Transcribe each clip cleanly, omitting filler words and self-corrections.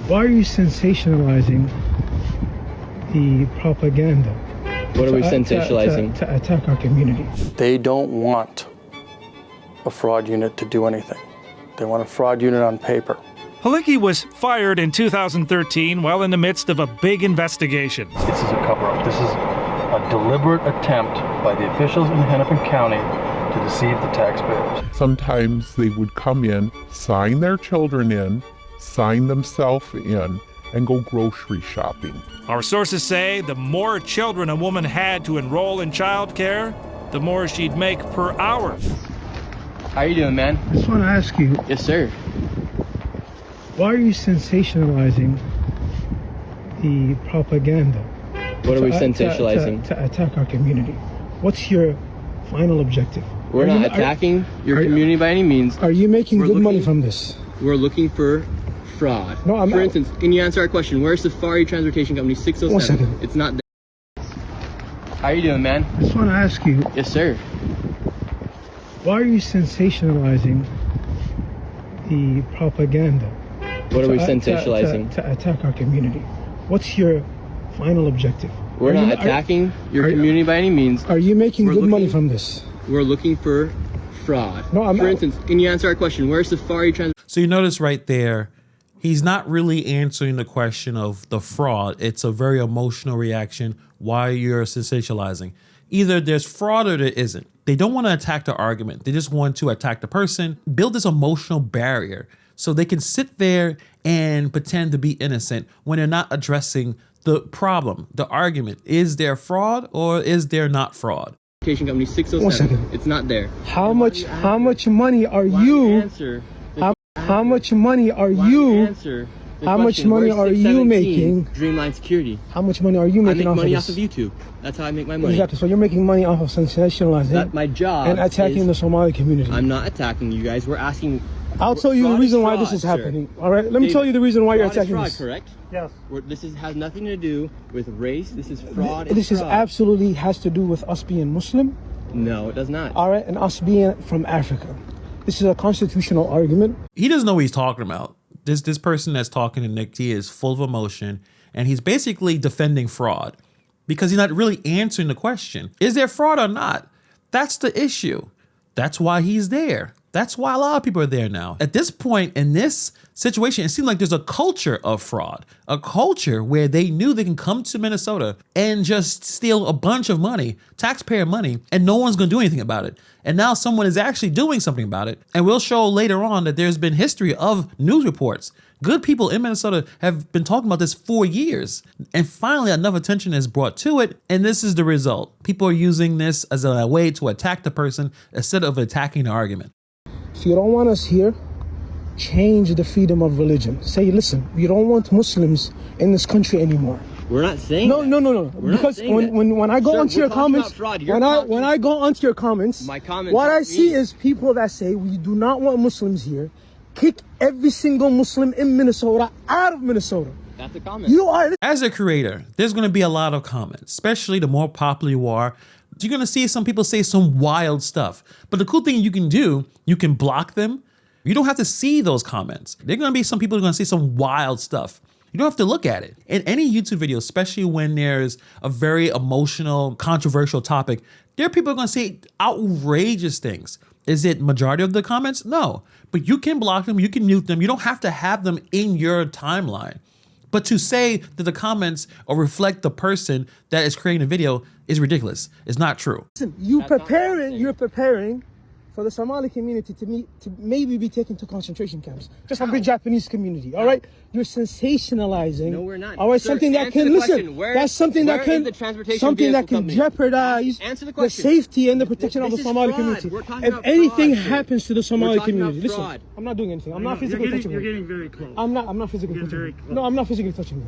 Why are you sensationalizing the propaganda? What are we sensationalizing? To attack our community. They don't want a fraud unit to do anything. They want a fraud unit on paper. Halicki was fired in 2013 while in the midst of a big investigation. This is a cover-up. This is a deliberate attempt by the officials in Hennepin County to deceive the taxpayers. Sometimes they would come in, sign their children in, sign themselves in, and go grocery shopping. Our sources say the more children a woman had to enroll in childcare, the more she'd make per hour. How you doing, man? I just want to ask you, Yes, sir. why are you sensationalizing the propaganda? What are we sensationalizing? To attack our community. What's your final objective? We're not attacking your community by any means. Are you making good money from this? We're looking for fraud. No, I'm For not. instance, can you answer our question? Where's Safari Transportation Company 607? 1 second. It's not there. How you doing, man? I just want to ask you, Yes, sir. why are you sensationalizing the propaganda? What are we sensationalizing? To attack our community. What's your final objective? We're not attacking your community by any means. Are you making good money from this? We're looking for fraud. No, I'm For not. instance, can you answer our question? Where's Safari Transportation? So you notice right there, he's not really answering the question of the fraud. It's a very emotional reaction. Why you're sensationalizing. Either there's fraud or there isn't. They don't want to attack the argument. They just want to attack the person, build this emotional barrier so they can sit there and pretend to be innocent when they're not addressing the problem, the argument. Is there fraud or is there not fraud? Company 607. 1 second. It's not there. How much money are Why don't you? answer the How much money are Why don't you? answer the How much question? money Where's are you 617 making? Dreamline Security. How much money are you I making make off money of off this? of YouTube. That's how I make my money. Exactly. So you're making money off of sensationalizing That my job and attacking is, the Somali community. I'm not attacking you guys. We're asking. I'll tell you the fraud reason is why fraud, this is sir. happening. All right. Let me David, tell you the reason why you're fraud is attacking fraud, this. correct? Yes. This has nothing to do with race. This is fraud. This is absolutely has to do with us being Muslim. No, it does not. All right, and us being from Africa. This is a constitutional argument. He doesn't know what he's talking about. This person that's talking to Nick, he is full of emotion and he's basically defending fraud because he's not really answering the question. Is there fraud or not? That's the issue. That's why he's there. That's why a lot of people are there now. At this point in this situation, it seems like there's a culture of fraud, a culture where they knew they can come to Minnesota and just steal a bunch of money, taxpayer money, and no one's going to do anything about it. And now someone is actually doing something about it. And we'll show later on that there's been history of news reports. Good people in Minnesota have been talking about this for years. And finally, enough attention is brought to it. And this is the result. People are using this as a way to attack the person instead of attacking the argument. If you don't want us here, change the freedom of religion. Say, listen, we don't want Muslims in this country anymore. We're not saying No. We're Because when I go Sir, onto we're your talking comments, about fraud. when I go onto your comments, My comments what I aren't see me. is people that say we do not want Muslims here. Kick every single Muslim in Minnesota out of Minnesota. That's a comment. You are. As a creator, there's going to be a lot of comments, especially the more popular you are. You're going to see some people say some wild stuff. But the cool thing you can do, you can block them. You don't have to see those comments. There are going to be some people who are going to say some wild stuff. You don't have to look at it. In any YouTube video, especially when there's a very emotional, controversial topic, there are people who are going to say outrageous things. Is it majority of the comments? No. But you can block them, you can mute them. You don't have to have them in your timeline. But to say that the comments or reflect the person that is creating a video is ridiculous. It's not true. Listen, you're preparing for the Somali community to maybe be taken to concentration camps, just like the Japanese community. All right, you're sensationalizing. No, we're not. All right, Sir, something that answer can the listen. question. Where- That's something where that can is the transportation something that vehicle can company? jeopardize Answer the the question. safety and the protection of This the is Somali fraud. community. We're talking If about anything fraud, sir. happens to the Somali We're talking community, about listen, fraud. I'm not doing anything. I'm not physically touching You're you. getting very close. I'm not physically touching very you. close. No, I'm not physically touching you.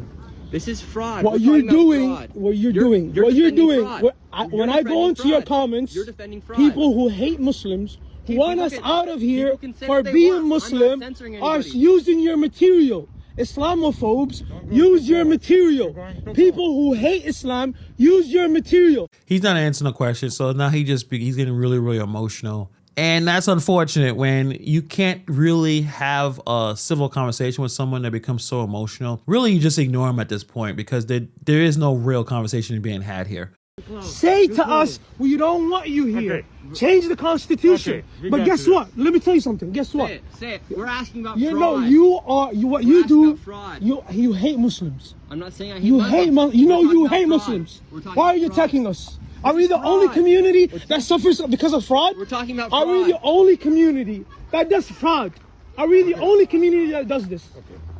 This is fraud. What We're you're talking about doing, fraud. what you're defending doing, fraud. when You're I go defending into your fraud. comments, You're defending fraud. people who hate Muslims, who People want us can- out of here people can say for what they being want. I'm not Muslim, censoring are anybody. using your material. Islamophobes use your material. People who hate Islam use your material. He's not answering the question. So now he's getting really, really emotional. And that's unfortunate when you can't really have a civil conversation with someone that becomes so emotional. Really, you just ignore them at this point because there is no real conversation being had here. Say to us, we don't want you here. Okay. Change the Constitution. Okay, But guess what? Let me tell you something. Guess what? Say it. We're asking about You fraud. know, what you asking do, about fraud. you hate Muslims. I'm not saying I hate You Muslims. hate, We're you know, talking you about hate fraud. Muslims. We're talking Why are about you fraud. attacking us? Are we the fraud. only community that suffers because of fraud? We're talking about Are we fraud. the only community that does fraud? Are we the only community that does this?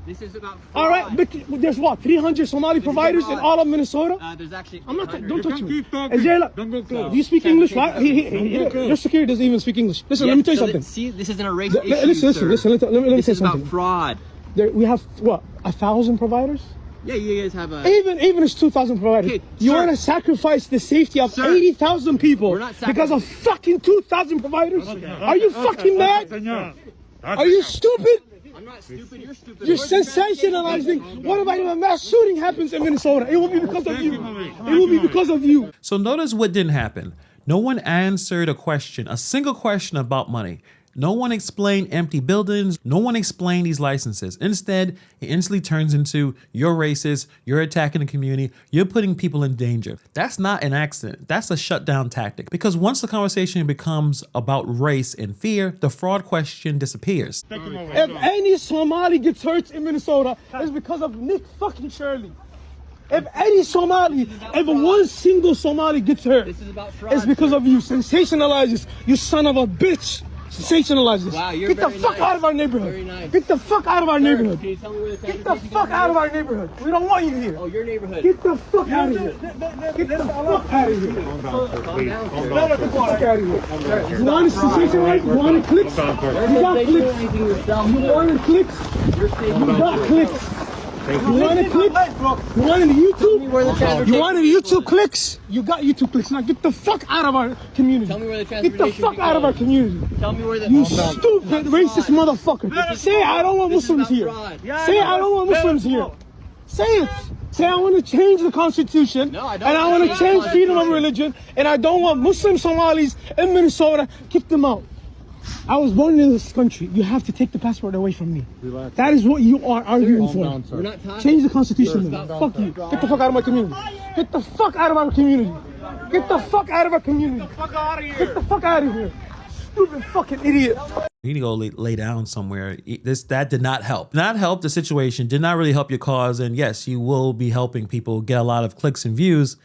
This is about fraud. All right, but there's what, 300 Somali providers in fraud. all of Minnesota? There's actually. I'm not. 100. Don't touch me. Keep talking. Jayla, Don't go close. do you speak English? Right? Don't go close. Your security doesn't even speak English. Listen, Yeah, let me tell you so something. See, this isn't a race issue, Listen, sir. let me This say is about something. fraud. We have what, 1,000 providers? Yeah, you guys have a. Even it's 2,000 providers. Okay, You sir. want to sacrifice the safety of Sir. 80,000 people We're not because of fucking 2,000 providers? Are you fucking mad? Senor. Are you stupid? I'm not stupid. You're stupid. You're Where's the sensationalizing. What about if a mass shooting happens in Minnesota? It will be because of you. It will be because of you. So notice what didn't happen. No one answered a single question about money. No one explained empty buildings. No one explained these licenses. Instead, it instantly turns into you're racist, you're attacking the community, you're putting people in danger. That's not an accident. That's a shutdown tactic. Because once the conversation becomes about race and fear, the fraud question disappears. If any Somali gets hurt in Minnesota, it's because of Nick fucking Shirley. If any Somali, if one single Somali gets hurt, This is about fraud, it's because sir. of you. Sensationalize this, you son of a bitch. Sensationalize this. Wow, you're Get the very fuck nice. out of our neighborhood. Very nice. Get the fuck out of our neighborhood. Can you tell me where the Get the transportation fuck out of our neighborhood. We don't want you here. Oh, your neighborhood. Get the fuck out of here. Get the fuck out of here. Calm down, sir. Get the fuck out of here. You want a sensation? You want clicks? You got clicks. You want clicks? You got clicks. You want a click? You want any YouTube? You want any YouTube clicks? You got YouTube clicks. Now get the fuck out of our community. Tell me where the Get the transportation fuck out of our community. Tell me where the. You stupid racist motherfucker. Say I don't want Muslims here. Say I don't want Muslims here. Say it. Say I want to change the Constitution. No, I don't and I want to want change to freedom of religion. And I don't want Muslim Somalis in Minnesota. Kick them out. I was born in this country. You have to take the passport away from me. Relax. That is what you are arguing for. We're not talking. Change the Constitution. Then. Fuck you. Get the fuck out of my community. Get the fuck out of our community. Get the fuck out of our community. Get the fuck out of here. Get the fuck out of here. Stupid fucking idiot. You need to go lay down somewhere. That did not help. Not help the situation. Did not really help your cause. And yes, you will be helping people get a lot of clicks and views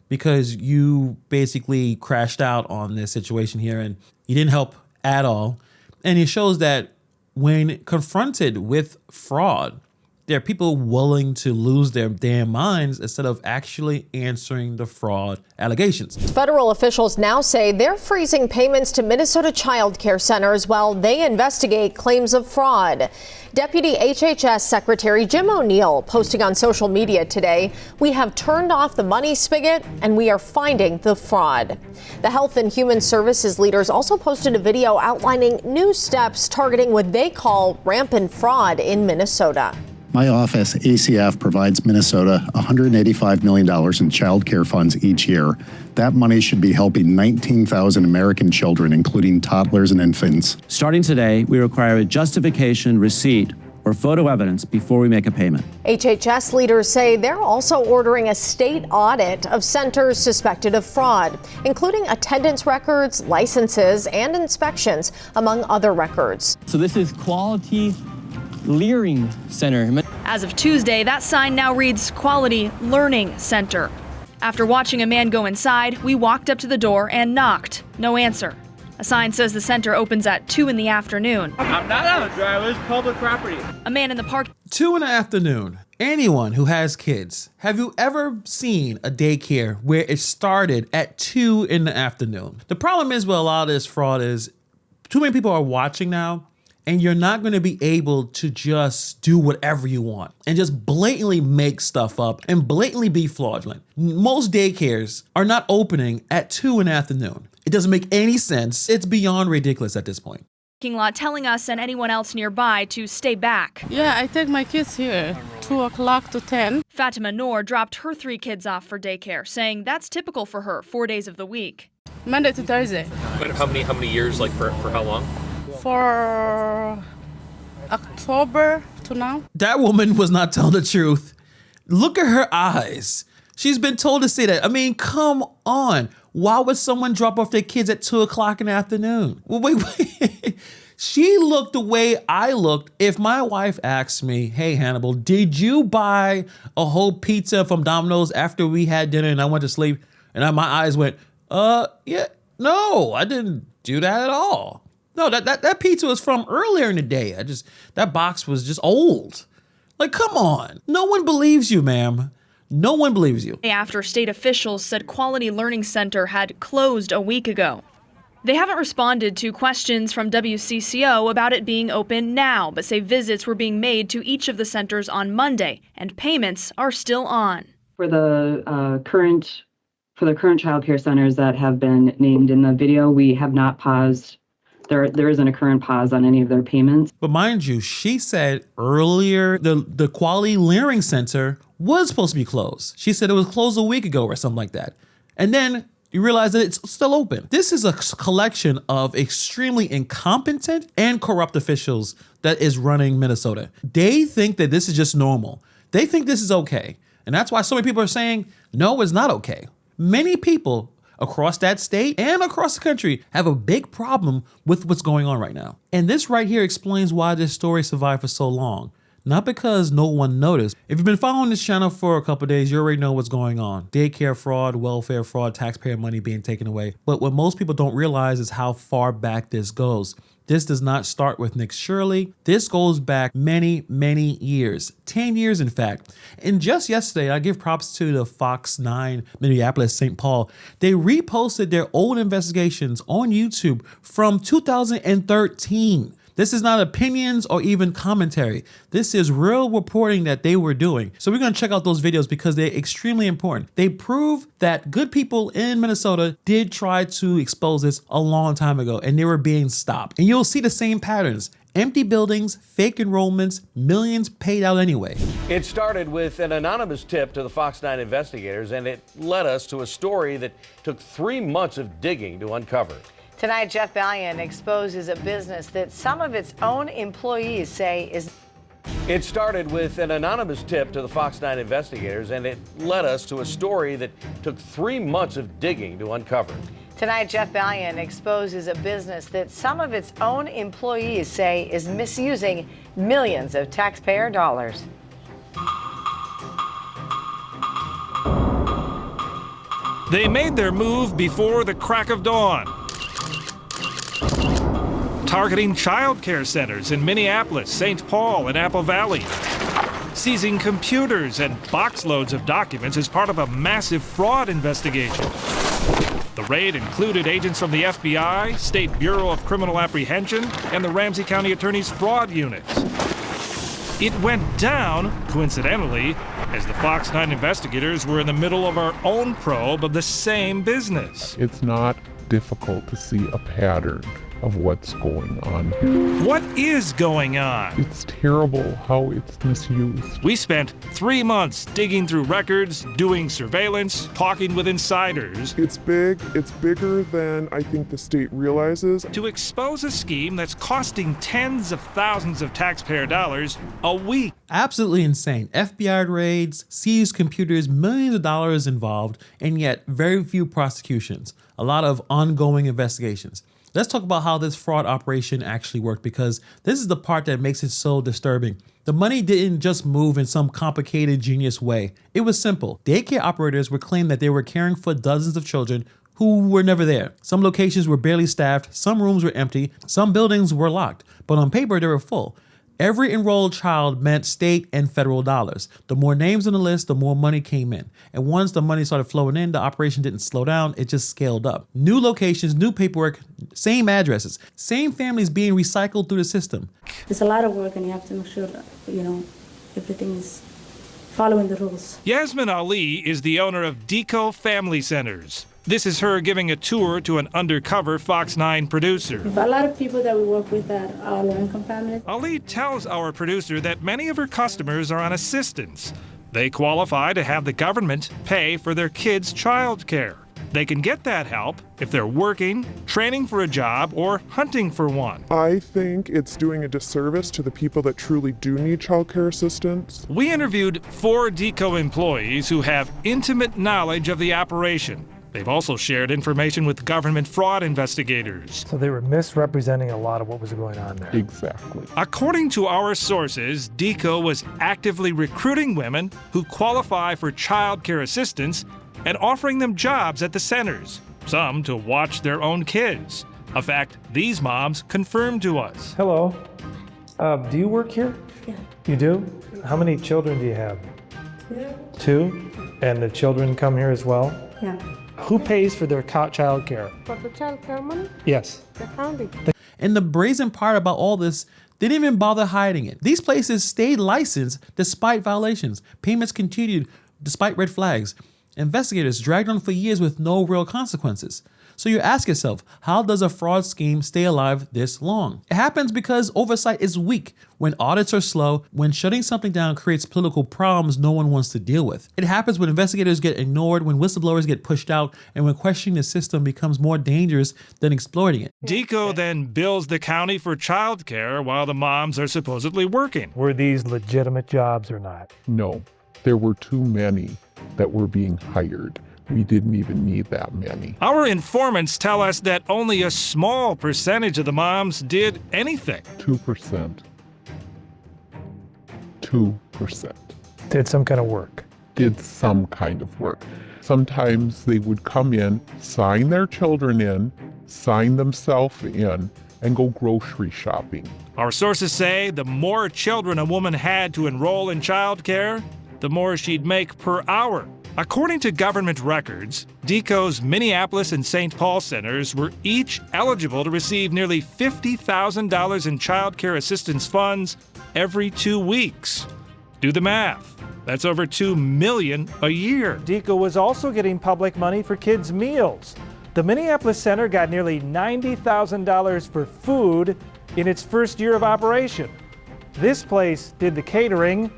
because you basically crashed out on this situation here and you didn't help at all. And it shows that when confronted with fraud, there are people willing to lose their damn minds instead of actually answering the fraud allegations. Federal officials now say they're freezing payments to Minnesota childcare centers while they investigate claims of fraud. Deputy HHS Secretary Jim O'Neill posting on social media today, "We have turned off the money spigot and we are finding the fraud." The Health and Human Services leaders also posted a video outlining new steps targeting what they call rampant fraud in Minnesota. My office, ACF, provides Minnesota $185 million in child care funds each year. That money should be helping 19,000 American children, including toddlers and infants. Starting today, we require a justification, receipt, or photo evidence before we make a payment. HHS leaders say they're also ordering a state audit of centers suspected of fraud, including attendance records, licenses, and inspections, among other records. So this is Quality Learning Center. As of Tuesday, that sign now reads Quality Learning Center. After watching a man go inside, we walked up to the door and knocked. No answer. A sign says the center opens at 2 in the afternoon. I'm not on the driveway. It's public property. A man in the park. 2 in the afternoon. Anyone who has kids, have you ever seen a daycare where it started at 2 in the afternoon? The problem is with a lot of this fraud is too many people are watching now, and you're not going to be able to just do whatever you want and just blatantly make stuff up and blatantly be fraudulent. Most daycares are not opening at 2 in the afternoon. It doesn't make any sense. It's beyond ridiculous at this point. Parking lot telling us and anyone else nearby to stay back. Yeah, I take my kids here, 2 o'clock to 10. Fatima Noor dropped her 3 kids off for daycare, saying that's typical for her 4 days of the week. Monday to Thursday. But how many years, like for how long? For October to now. That woman was not telling the truth. Look at her eyes. She's been told to say that. I mean, come on. Why would someone drop off their kids at 2 o'clock in the afternoon? Well, wait. She looked the way I looked if my wife asked me, hey, Hannibal, did you buy a whole pizza from Domino's after we had dinner and I went to sleep? And my eyes went, yeah, no, I didn't do that at all. No, that pizza was from earlier in the day. That box was just old. Like, come on. No one believes you, ma'am. No one believes you. After state officials said Quality Learning Center had closed a week ago. They haven't responded to questions from WCCO about it being open now, but say visits were being made to each of the centers on Monday and payments are still on. For the current child care centers that have been named in the video, we have not paused. There isn't a current pause on any of their payments. But mind you, she said earlier the Quality Learning Center was supposed to be closed. She said it was closed a week ago or something like that. And then you realize that it's still open. This is a collection of extremely incompetent and corrupt officials that is running Minnesota. They think that this is just normal. They think this is okay. And that's why so many people are saying, no, it's not okay. Many people across that state and across the country have a big problem with what's going on right now. And this right here explains why this story survived for so long. Not because no one noticed. If you've been following this channel for a couple of days, you already know what's going on. Daycare fraud, welfare fraud, taxpayer money being taken away. But what most people don't realize is how far back this goes. This does not start with Nick Shirley. This goes back many, many years, 10 years in fact. And just yesterday, I give props to the Fox 9 Minneapolis St. Paul. They reposted their old investigations on YouTube from 2013. This is not opinions or even commentary. This is real reporting that they were doing. So we're gonna check out those videos because they're extremely important. They prove that good people in Minnesota did try to expose this a long time ago and they were being stopped. And you'll see the same patterns. Empty buildings, fake enrollments, millions paid out anyway. It started with an anonymous tip to the Fox 9 investigators and it led us to a story that took 3 months of digging to uncover. Tonight, Jeff Ballion exposes a business that some of its own employees say is... It started with an anonymous tip to the Fox 9 investigators, and it led us to a story that took 3 months of digging to uncover. Tonight, Jeff Ballion exposes a business that some of its own employees say is misusing millions of taxpayer dollars. They made their move before the crack of dawn, targeting child care centers in Minneapolis, St. Paul, and Apple Valley, seizing computers and box loads of documents as part of a massive fraud investigation. The raid included agents from the FBI, State Bureau of Criminal Apprehension, and the Ramsey County Attorney's Fraud Unit. It went down, coincidentally, as the Fox 9 investigators were in the middle of our own probe of the same business. It's not difficult to see a pattern of what's going on here. What is going on? It's terrible how it's misused. We spent 3 months digging through records, doing surveillance, talking with insiders. It's big. It's bigger than I think the state realizes. To expose a scheme that's costing tens of thousands of taxpayer dollars a week. Absolutely insane. FBI raids, seized computers, millions of dollars involved, and yet very few prosecutions. A lot of ongoing investigations. Let's talk about how this fraud operation actually worked, because this is the part that makes it so disturbing. The money didn't just move in some complicated, genius way. It was simple. Daycare operators would claim that they were caring for dozens of children who were never there. Some locations were barely staffed, some rooms were empty, some buildings were locked, but on paper they were full. Every enrolled child meant state and federal dollars. The more names on the list, the more money came in. And once the money started flowing in, the operation didn't slow down, it just scaled up. New locations, new paperwork, same addresses, same families being recycled through the system. It's a lot of work and you have to make sure that, everything is following the rules. Yasmin Ali is the owner of Deco Family Centers. This is her giving a tour to an undercover Fox 9 producer. But a lot of people that we work with that are low-income families. Ali tells our producer that many of her customers are on assistance. They qualify to have the government pay for their kids' child care. They can get that help if they're working, training for a job, or hunting for one. I think it's doing a disservice to the people that truly do need childcare assistance. We interviewed 4 DECO employees who have intimate knowledge of the operation. They've also shared information with government fraud investigators. So they were misrepresenting a lot of what was going on there. Exactly. According to our sources, DECO was actively recruiting women who qualify for child care assistance and offering them jobs at the centers, some to watch their own kids. A fact these moms confirmed to us. Hello. Do you work here? Yeah. You do? How many children do you have? 2? And the children come here as well? Yeah. Who pays for their child care? For the child care money? Yes. The county. And the brazen part about all this, they didn't even bother hiding it. These places stayed licensed despite violations. Payments continued despite red flags. Investigators dragged on for years with no real consequences. So you ask yourself, how does a fraud scheme stay alive this long? It happens because oversight is weak, when audits are slow, when shutting something down creates political problems no one wants to deal with. It happens when investigators get ignored, when whistleblowers get pushed out, and when questioning the system becomes more dangerous than exploiting it. DECO then bills the county for child care while the moms are supposedly working. Were these legitimate jobs or not? No, there were too many that were being hired. We didn't even need that many. Our informants tell us that only a small percentage of the moms did anything. 2%. 2%. Did some kind of work. Did some kind of work. Sometimes they would come in, sign their children in, sign themselves in, and go grocery shopping. Our sources say the more children a woman had to enroll in childcare, the more she'd make per hour. According to government records, DECO's Minneapolis and St. Paul centers were each eligible to receive nearly $50,000 in child care assistance funds every 2 weeks. Do the math. That's over $2 million a year. DECO was also getting public money for kids' meals. The Minneapolis Center got nearly $90,000 for food in its first year of operation. This place did the catering.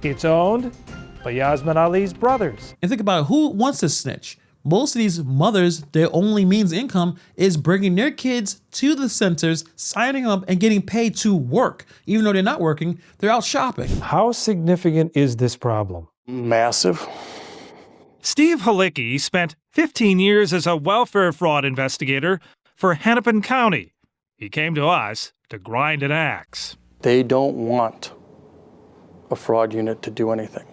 It's owned by Yasmin Ali's brothers. And think about it, who wants to snitch? Most of these mothers, their only means of income is bringing their kids to the centers, signing up and getting paid to work. Even though they're not working, they're out shopping. How significant is this problem? Massive. Steve Halicki spent 15 years as a welfare fraud investigator for Hennepin County. He came to us to grind an axe. They don't want a fraud unit to do anything.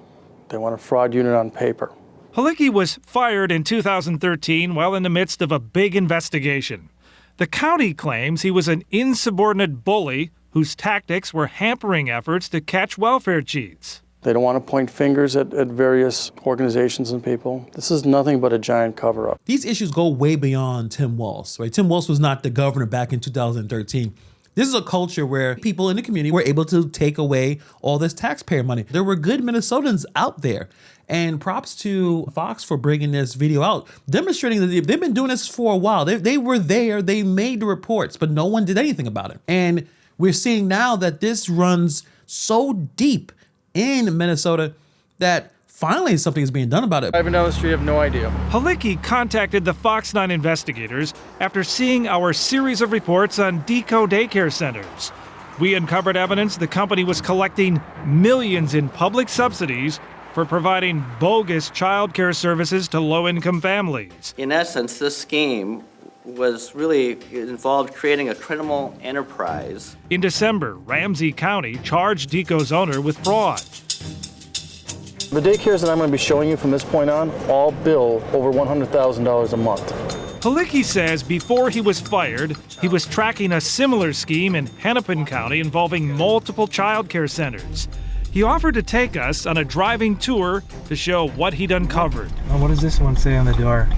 They want a fraud unit on paper. Halicki was fired in 2013 while in the midst of a big investigation. The county claims he was an insubordinate bully whose tactics were hampering efforts to catch welfare cheats. They don't want to point fingers at various organizations and people. This is nothing but a giant cover-up. These issues go way beyond Tim Walz, right? Tim Walz was not the governor back in 2013. This is a culture where people in the community were able to take away all this taxpayer money. There were good Minnesotans out there. And props to Fox for bringing this video out, demonstrating that they've been doing this for a while. They were there, they made the reports, but no one did anything about it. And we're seeing now that this runs so deep in Minnesota that finally something is being done about it. Driving down the street, I have no idea. Halicki contacted the Fox 9 investigators after seeing our series of reports on DECO daycare centers. We uncovered evidence the company was collecting millions in public subsidies for providing bogus child care services to low-income families. In essence, this scheme was really involved creating a criminal enterprise. In December, Ramsey County charged DECO's owner with fraud. The daycares that I'm going to be showing you from this point on all bill over $100,000 a month. Halicki says before he was fired, he was tracking a similar scheme in Hennepin County involving multiple child care centers. He offered to take us on a driving tour to show what he'd uncovered. What does this one say on the door?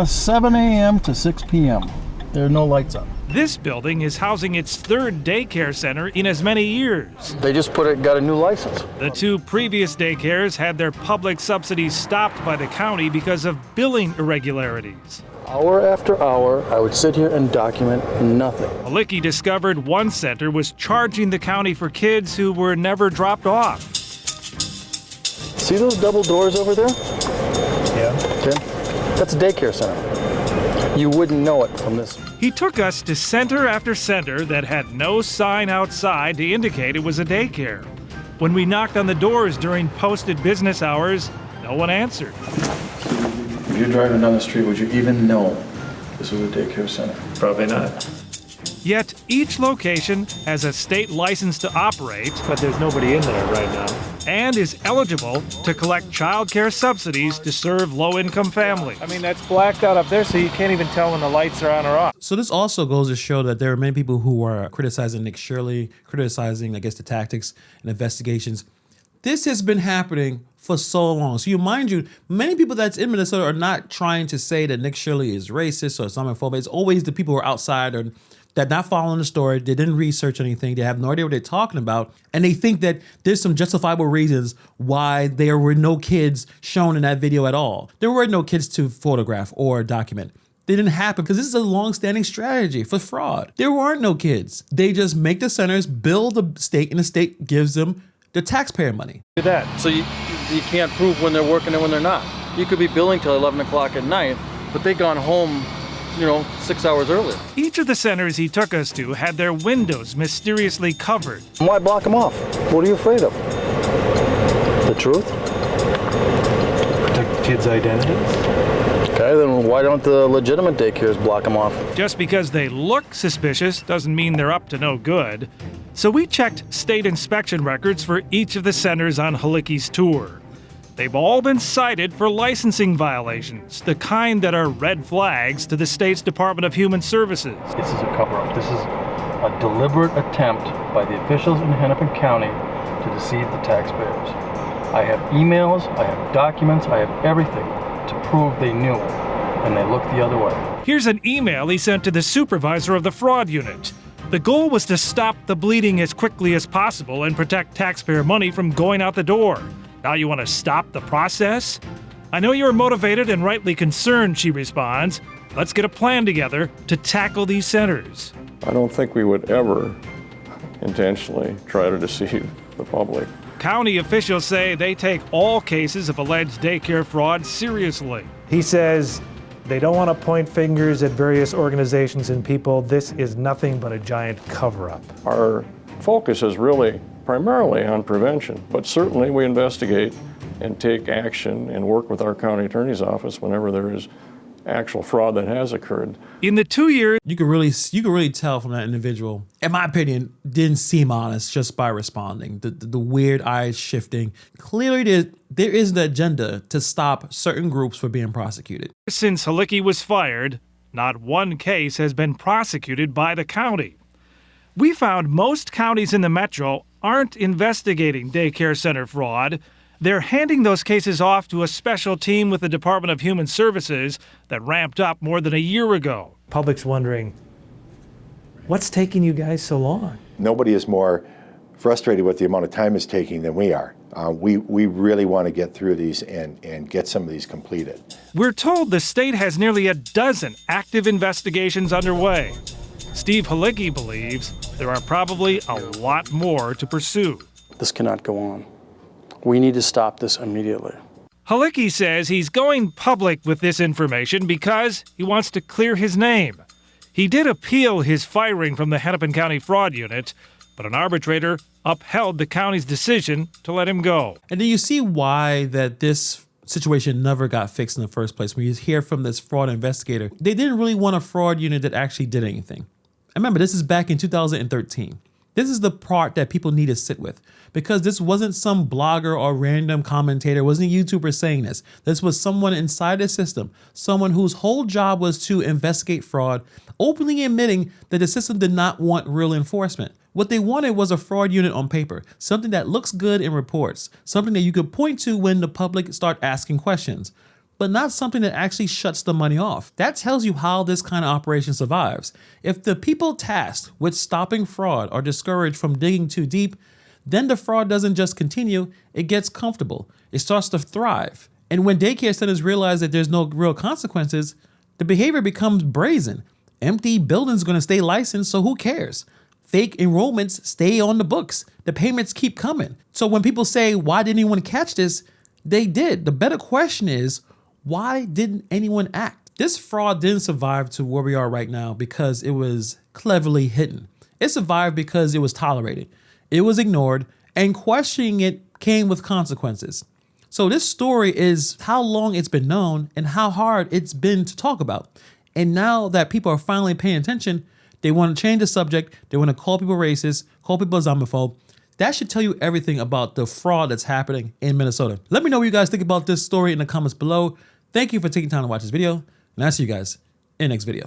7 a.m. to 6 p.m. There are no lights on. This building is housing its third daycare center in as many years. They just got a new license. The 2 previous daycares had their public subsidies stopped by the county because of billing irregularities. Hour after hour, I would sit here and document nothing. Halicki discovered one center was charging the county for kids who were never dropped off. See those double doors over there? Yeah. Okay. That's a daycare center. You wouldn't know it from this. He took us to center after center that had no sign outside to indicate it was a daycare. When we knocked on the doors during posted business hours, no one answered. If you're driving down the street, would you even know this was a daycare center? Probably not. Yet each location has a state license to operate, But there's nobody in there right now. and is eligible to collect child care subsidies to serve low-income families. I mean, that's blacked out up there, so you can't even tell when the lights are on or off. So this also goes to show that there are many people who are criticizing Nick Shirley, criticizing, I guess, the tactics and investigations. This has been happening for so long. So mind you, many people that's in Minnesota are not trying to say that Nick Shirley is racist or Islamophobic. It's always the people who are outside or that not following the story, they didn't research anything, they have no idea what they're talking about, and they think that there's some justifiable reasons why there were no kids shown in that video at all. There were no kids to photograph or document. They didn't happen because this is a long-standing strategy for fraud. There weren't no kids. They just make the centers build a stake, and the state gives them the taxpayer money. Do that. So you can't prove when they're working and when they're not. You could be billing till 11 o'clock at night, but they gone home 6 hours earlier. Each of the centers he took us to had their windows mysteriously covered. Why block them off? What are you afraid of? The truth? Protect kids' identities? Okay, then why don't the legitimate daycares block them off? Just because they look suspicious doesn't mean they're up to no good. So we checked state inspection records for each of the centers on Halicki's tour. They've all been cited for licensing violations, the kind that are red flags to the state's Department of Human Services. This is a cover-up. This is a deliberate attempt by the officials in Hennepin County to deceive the taxpayers. I have emails, I have documents, I have everything to prove they knew, and they looked the other way. Here's an email he sent to the supervisor of the fraud unit. The goal was to stop the bleeding as quickly as possible and protect taxpayer money from going out the door. Now you want to stop the process? I know you're motivated and rightly concerned, she responds. Let's get a plan together to tackle these centers. I don't think we would ever intentionally try to deceive the public. County officials say they take all cases of alleged daycare fraud seriously. He says they don't want to point fingers at various organizations and people. This is nothing but a giant cover-up. Our focus is really primarily on prevention, but certainly we investigate and take action and work with our county attorney's office whenever there is actual fraud that has occurred. In the 2 years, you could really tell from that individual, in my opinion, didn't seem honest just by responding. The weird eyes shifting. Clearly there is an agenda to stop certain groups from being prosecuted. Since Halicki was fired, not one case has been prosecuted by the county. We found most counties in the metro aren't investigating daycare center fraud. They're handing those cases off to a special team with the Department of Human Services that ramped up more than a year ago. Public's wondering, what's taking you guys so long? Nobody is more frustrated with the amount of time it's taking than we are. We really want to get through these and get some of these completed. We're told the state has nearly a dozen active investigations underway. Steve Halicki believes there are probably a lot more to pursue. This cannot go on. We need to stop this immediately. Halicki says he's going public with this information because he wants to clear his name. He did appeal his firing from the Hennepin County Fraud Unit, but an arbitrator upheld the county's decision to let him go. And do you see why that this situation never got fixed in the first place? When you hear from this fraud investigator, they didn't really want a fraud unit that actually did anything. And remember, this is back in 2013. This is the part that people need to sit with, because this wasn't some blogger or random commentator, wasn't a YouTuber saying this. This was someone inside the system, someone whose whole job was to investigate fraud, openly admitting that the system did not want real enforcement. What they wanted was a fraud unit on paper, something that looks good in reports, something that you could point to when the public start asking questions, but not something that actually shuts the money off. That tells you how this kind of operation survives. If the people tasked with stopping fraud are discouraged from digging too deep, then the fraud doesn't just continue, it gets comfortable. It starts to thrive. And when daycare centers realize that there's no real consequences, the behavior becomes brazen. Empty buildings are gonna stay licensed, so who cares? Fake enrollments stay on the books. The payments keep coming. So when people say, why didn't anyone catch this? They did. The better question is, Why didn't anyone act? This fraud didn't survive to where we are right now because it was cleverly hidden. It survived because it was tolerated. It was ignored, and questioning it came with consequences. So this story is how long it's been known and how hard it's been to talk about. And now that people are finally paying attention, they want to change the subject. They want to call people racist, call people Islamophobe. That should tell you everything about the fraud that's happening in Minnesota. Let me know what you guys think about this story in the comments below. Thank you for taking time to watch this video, and I'll see you guys in the next video.